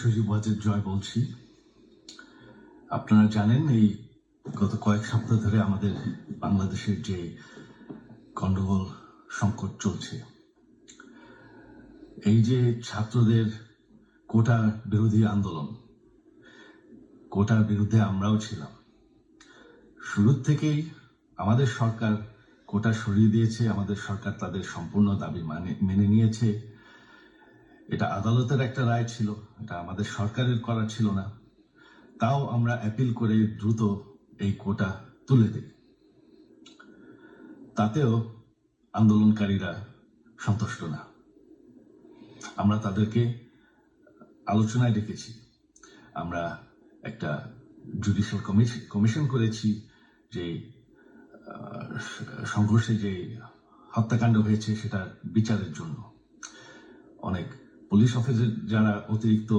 সজীব ওয়াজেদ জয় বলছি। আপনারা জানেন এই গত কয়েক সপ্তাহ ধরে আমাদের বাংলাদেশের যে গন্ডগোল সংকট চলছে, এই যে ছাত্রদের কোটা বিরোধী আন্দোলন, কোটার বিরুদ্ধে আমরাও ছিলাম। শুরুর থেকেই আমাদের সরকার কোটা সরিয়ে দিয়েছে, আমাদের সরকার তাদের সম্পূর্ণ দাবি মেনে নিয়েছে। এটা আদালতের একটা রায় ছিল, এটা আমাদের সরকারের করা ছিল না। তাও আমরা অ্যাপিল করে দ্রুত এই কোটা তুলে দিই। তাতেও আন্দোলনকারীরা সন্তুষ্ট না। আমরা তাদেরকে আলোচনায় ডেকেছি, আমরা একটা জুডিশিয়াল কমিশন করেছি যে সংঘর্ষে যে হত্যাকাণ্ড হয়েছে সেটার বিচারের জন্য। অনেক পুলিশ অফিসার যারা অতিরিক্ত